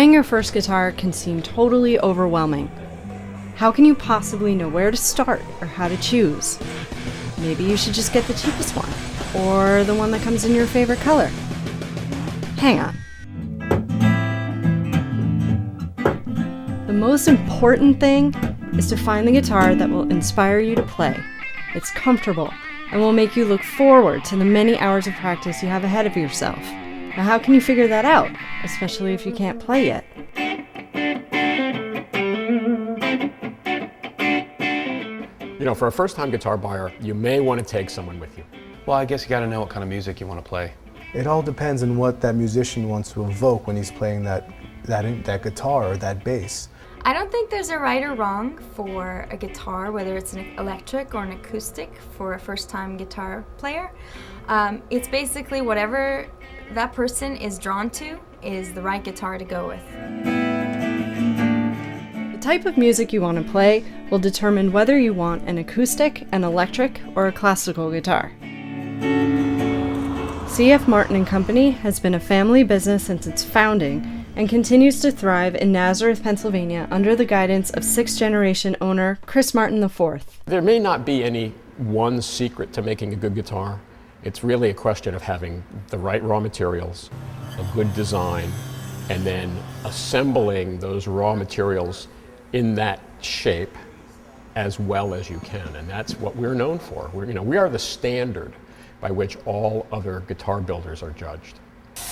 Buying your first guitar can seem totally overwhelming. How can you possibly know where to start or how to choose? Maybe you should just get the cheapest one, or the one that comes in your favorite color. Hang on. The most important thing is to find the guitar that will inspire you to play. It's comfortable and will make you look forward to the many hours of practice you have ahead of yourself. Now, how can you figure that out, especially if you can't play yet? You know, for a first-time guitar buyer, you may want to take someone with you. Well, I guess you got to know what kind of music you want to play. It all depends on what that musician wants to evoke when he's playing that guitar or that bass. I don't think there's a right or wrong for a guitar, whether it's an electric or an acoustic, for a first-time guitar player. It's basically whatever that person is drawn to is the right guitar to go with. The type of music you want to play will determine whether you want an acoustic, an electric, or a classical guitar. C.F. Martin & Company has been a family business since its founding and continues to thrive in Nazareth, Pennsylvania under the guidance of sixth-generation owner Chris Martin IV. There may not be any one secret to making a good guitar. It's really a question of having the right raw materials, a good design, and then assembling those raw materials in that shape as well as you can. And that's what we're known for. We are the standard by which all other guitar builders are judged.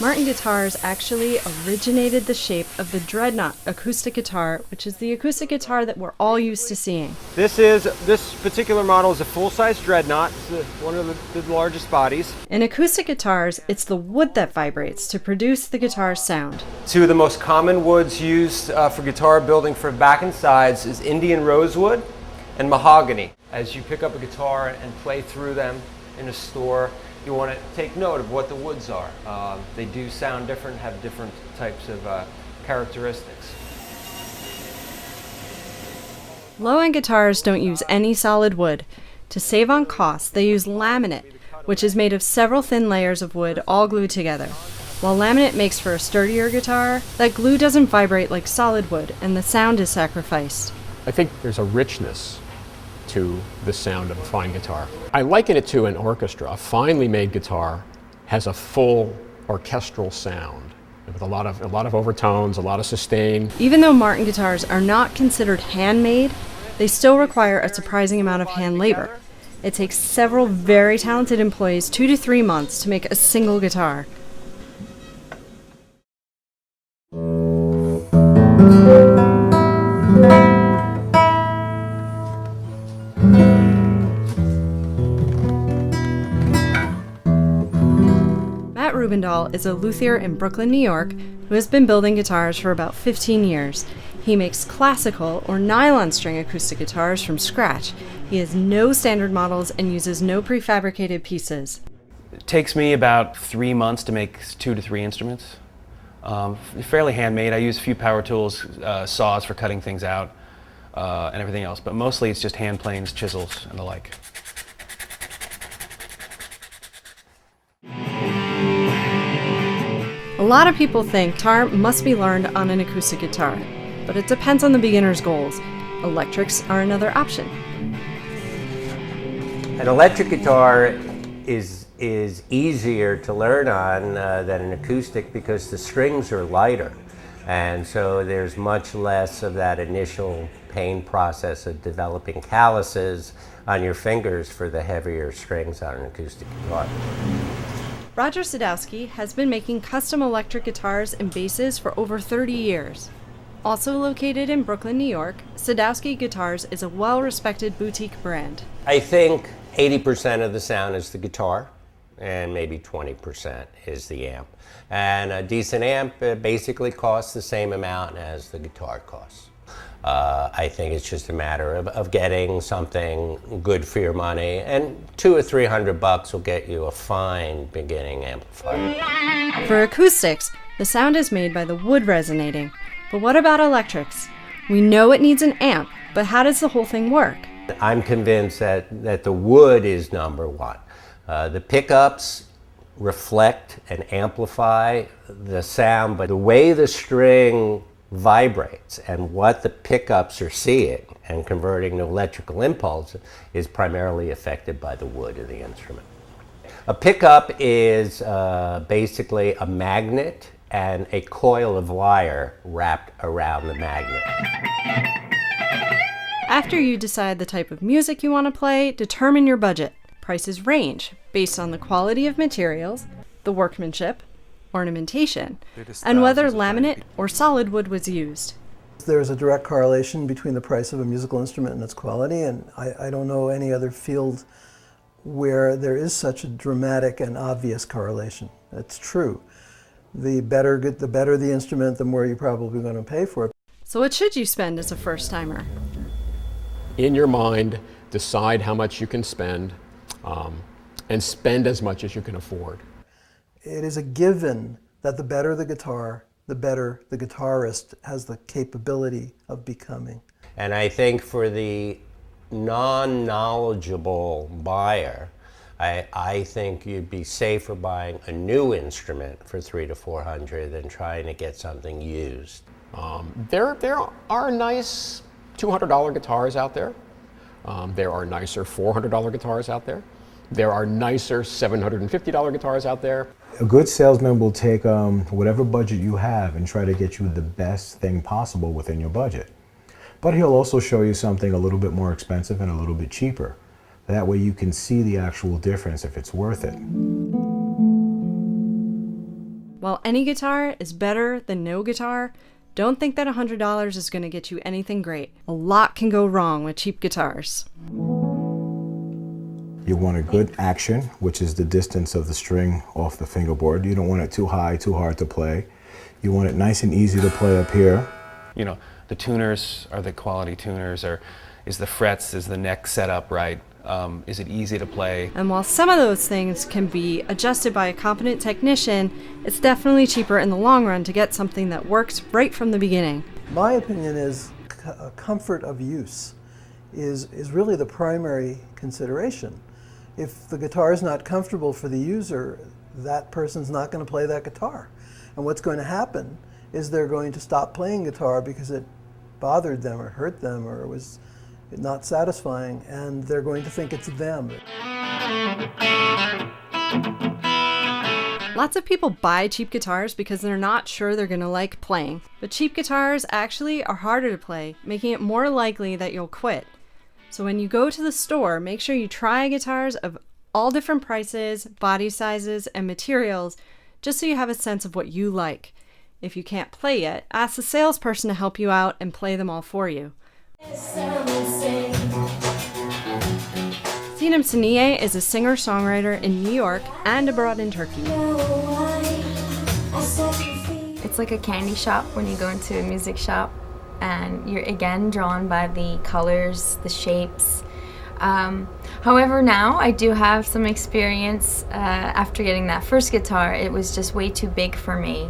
Martin Guitars actually originated the shape of the Dreadnought acoustic guitar, which is the acoustic guitar that we're all used to seeing. This particular model is a full-size Dreadnought. It's one of the largest bodies. In acoustic guitars, it's the wood that vibrates to produce the guitar's sound. Two of the most common woods used for guitar building for back and sides is Indian rosewood and mahogany. As you pick up a guitar and play through them in a store, you want to take note of what the woods are. They do sound different, have different types of characteristics. Low-end guitars don't use any solid wood. To save on costs, they use laminate, which is made of several thin layers of wood all glued together. While laminate makes for a sturdier guitar, that glue doesn't vibrate like solid wood, and the sound is sacrificed. I think there's a richness to the sound of a fine guitar. I liken it to an orchestra. A finely made guitar has a full orchestral sound with a lot of overtones, a lot of sustain. Even though Martin guitars are not considered handmade, they still require a surprising amount of hand labor. It takes several very talented employees 2 to 3 months to make a single guitar. Rubendahl is a luthier in Brooklyn, New York, who has been building guitars for about 15 years. He makes classical or nylon string acoustic guitars from scratch. He has no standard models and uses no prefabricated pieces. It takes me about 3 months to make 2 to 3 instruments. Fairly handmade. I use a few power tools, saws for cutting things out, and everything else, but mostly it's just hand planes, chisels, and the like. A lot of people think guitar must be learned on an acoustic guitar, but it depends on the beginner's goals. Electrics are another option. An electric guitar is easier to learn on than an acoustic because the strings are lighter, and so there's much less of that initial pain process of developing calluses on your fingers for the heavier strings on an acoustic guitar. Roger Sadowsky has been making custom electric guitars and basses for over 30 years. Also located in Brooklyn, New York, Sadowsky Guitars is a well-respected boutique brand. I think 80% of the sound is the guitar, and maybe 20% is the amp. And a decent amp basically costs the same amount as the guitar costs. I think it's just a matter of getting something good for your money, and $200 or $300 will get you a fine beginning amplifier. For acoustics, the sound is made by the wood resonating. But what about electrics? We know it needs an amp, but how does the whole thing work? I'm convinced that the wood is number one. The pickups reflect and amplify the sound, but the way the string vibrates and what the pickups are seeing and converting to electrical impulse is primarily affected by the wood of the instrument. A pickup is basically a magnet and a coil of wire wrapped around the magnet. After you decide the type of music you want to play, determine your budget. Prices range based on the quality of materials, the workmanship, ornamentation, and whether laminate or solid wood was used. There's a direct correlation between the price of a musical instrument and its quality, and I don't know any other field where there is such a dramatic and obvious correlation. That's true. The better the instrument, the more you're probably going to pay for it. So what should you spend as a first-timer? In your mind, decide how much you can spend, and spend as much as you can afford. It is a given that the better the guitar, the better the guitarist has the capability of becoming. And I think for the non-knowledgeable buyer, I think you'd be safer buying a new instrument for $300 to $400 than trying to get something used. There are nice $200 guitars out there. There are nicer $400 guitars out there. There are nicer $750 guitars out there. A good salesman will take whatever budget you have and try to get you the best thing possible within your budget. But he'll also show you something a little bit more expensive and a little bit cheaper. That way you can see the actual difference if it's worth it. While any guitar is better than no guitar, don't think that $100 is going to get you anything great. A lot can go wrong with cheap guitars. You want a good action, which is the distance of the string off the fingerboard. You don't want it too high, too hard to play. You want it nice and easy to play up here. You know, the tuners are the quality tuners, or is the frets, is the neck set up right? Is it easy to play? And while some of those things can be adjusted by a competent technician, it's definitely cheaper in the long run to get something that works right from the beginning. My opinion is comfort of use is really the primary consideration. If the guitar is not comfortable for the user, that person's not going to play that guitar. And what's going to happen is they're going to stop playing guitar because it bothered them or hurt them or was not satisfying, and they're going to think it's them. Lots of people buy cheap guitars because they're not sure they're going to like playing. But cheap guitars actually are harder to play, making it more likely that you'll quit. So when you go to the store, make sure you try guitars of all different prices, body sizes, and materials, just so you have a sense of what you like. If you can't play yet, ask the salesperson to help you out and play them all for you. Sinem Saniye is a singer-songwriter in New York and abroad in Turkey. It's like a candy shop when you go into a music shop, and you're again drawn by the colors, the shapes. However, now I do have some experience after getting that first guitar. It was just way too big for me.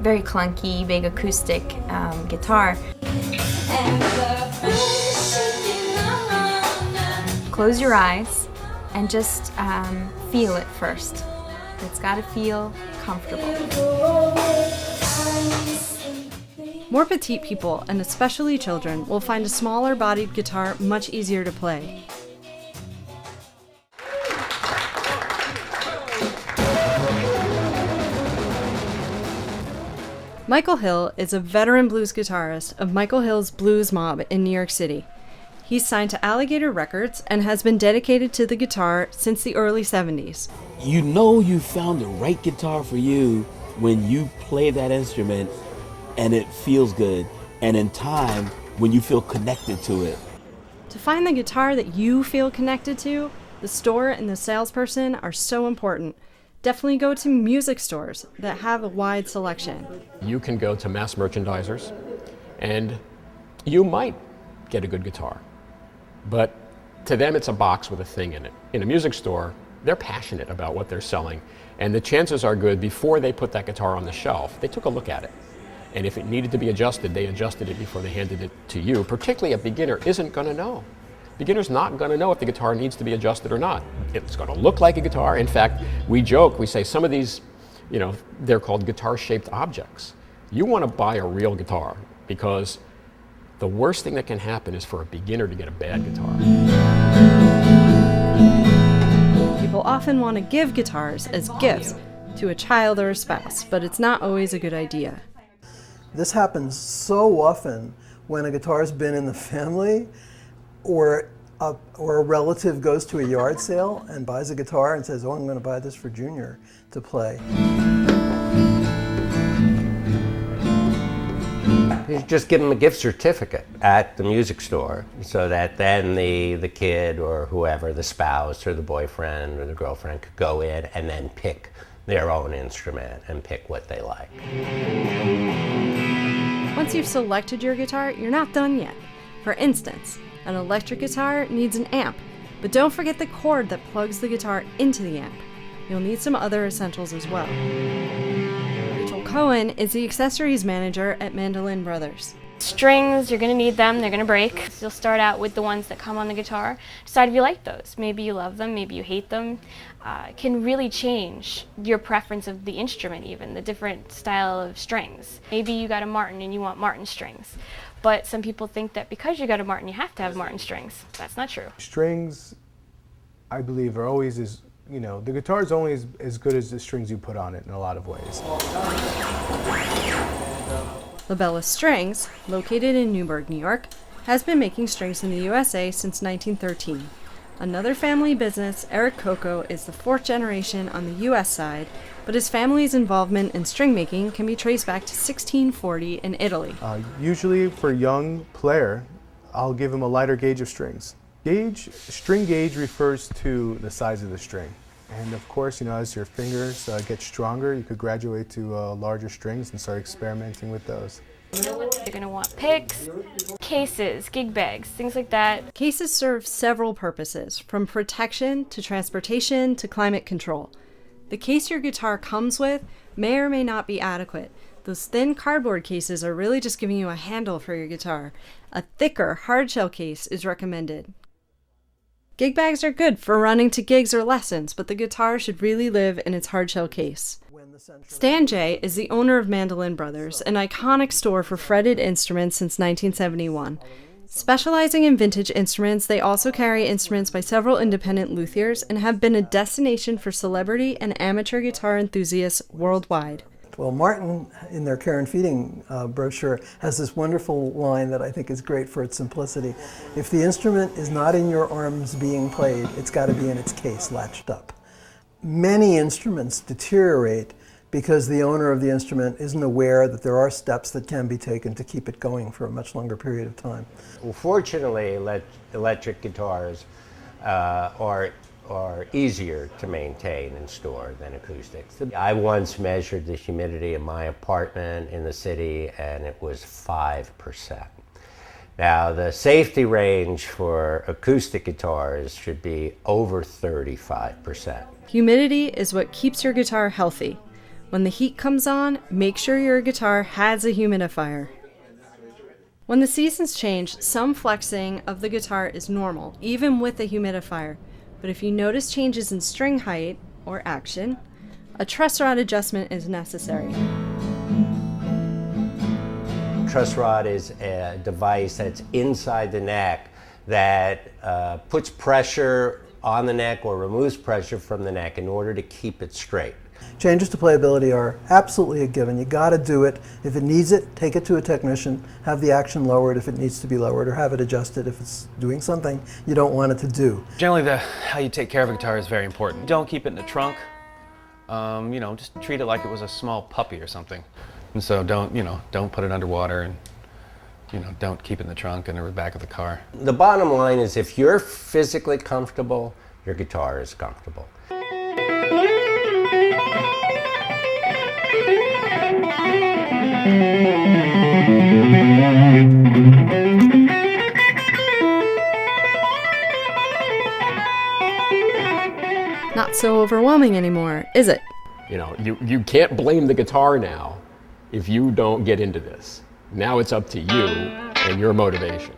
Very clunky, big acoustic guitar. Close your eyes and just feel it first. It's got to feel comfortable. More petite people, and especially children, will find a smaller-bodied guitar much easier to play. Michael Hill is a veteran blues guitarist of Michael Hill's Blues Mob in New York City. He's signed to Alligator Records and has been dedicated to the guitar since the early 70s. You know you found the right guitar for you when you play that instrument and it feels good, and in time when you feel connected to it. To find the guitar that you feel connected to, the store and the salesperson are so important. Definitely go to music stores that have a wide selection. You can go to mass merchandisers and you might get a good guitar, but to them it's a box with a thing in it. In a music store, they're passionate about what they're selling, and the chances are good before they put that guitar on the shelf, they took a look at it. And if it needed to be adjusted, they adjusted it before they handed it to you. Particularly a beginner isn't going to know. beginner's not going to know if the guitar needs to be adjusted or not. It's going to look like a guitar. In fact, we joke, we say some of these, they're called guitar-shaped objects. You want to buy a real guitar because the worst thing that can happen is for a beginner to get a bad guitar. People often want to give guitars as gifts to a child or a spouse, but it's not always a good idea. This happens so often when a guitar's been in the family, or a relative goes to a yard sale and buys a guitar and says, oh, I'm going to buy this for Junior to play. You just give them a gift certificate at the music store so that then the kid or whoever, the spouse or the boyfriend or the girlfriend could go in and then pick their own instrument and pick what they like. Once you've selected your guitar, you're not done yet. For instance, an electric guitar needs an amp, but don't forget the cord that plugs the guitar into the amp. You'll need some other essentials as well. Cohen is the accessories manager at Mandolin Brothers. Strings, you're going to need them, they're going to break. So you'll start out with the ones that come on the guitar. Decide if you like those. Maybe you love them, maybe you hate them. It can really change your preference of the instrument even, the different style of strings. Maybe you got a Martin and you want Martin strings. But some people think that because you got a Martin, you have to have Martin strings. That's not true. Strings, I believe, are always the guitar is only as good as the strings you put on it in a lot of ways. LaBella Strings, located in Newburgh, New York, has been making strings in the USA since 1913. Another family business, Eric Coco, is the fourth generation on the US side, but his family's involvement in string making can be traced back to 1640 in Italy. Usually for a young player, I'll give him a lighter gauge of strings. String gauge refers to the size of the string. And of course, as your fingers get stronger, you could graduate to larger strings and start experimenting with those. You're going to want picks, cases, gig bags, things like that. Cases serve several purposes, from protection to transportation to climate control. The case your guitar comes with may or may not be adequate. Those thin cardboard cases are really just giving you a handle for your guitar. A thicker hardshell case is recommended. Gig bags are good for running to gigs or lessons, but the guitar should really live in its hardshell case. Stan Jay is the owner of Mandolin Brothers, an iconic store for fretted instruments since 1971. Specializing in vintage instruments, they also carry instruments by several independent luthiers and have been a destination for celebrity and amateur guitar enthusiasts worldwide. Well, Martin, in their Care and Feeding brochure, has this wonderful line that I think is great for its simplicity. If the instrument is not in your arms being played, it's got to be in its case, latched up. Many instruments deteriorate because the owner of the instrument isn't aware that there are steps that can be taken to keep it going for a much longer period of time. Well, fortunately, electric guitars are easier to maintain and store than acoustics. I once measured the humidity in my apartment in the city and it was 5%. Now the safety range for acoustic guitars should be over 35%. Humidity is what keeps your guitar healthy. When the heat comes on, make sure your guitar has a humidifier. When the seasons change, some flexing of the guitar is normal, even with a humidifier. But if you notice changes in string height or action, a truss rod adjustment is necessary. Truss rod is a device that's inside the neck that puts pressure on the neck or removes pressure from the neck in order to keep it straight. Changes to playability are absolutely a given. You got to do it. If it needs it, take it to a technician, have the action lowered if it needs to be lowered, or have it adjusted if it's doing something you don't want it to do. Generally, how you take care of a guitar is very important. Don't keep it in the trunk. Just treat it like it was a small puppy or something. And so don't put it underwater, and don't keep it in the trunk and in the back of the car. The bottom line is if you're physically comfortable, your guitar is comfortable. Not so overwhelming anymore, is it? You can't blame the guitar now if you don't get into this. Now it's up to you and your motivation.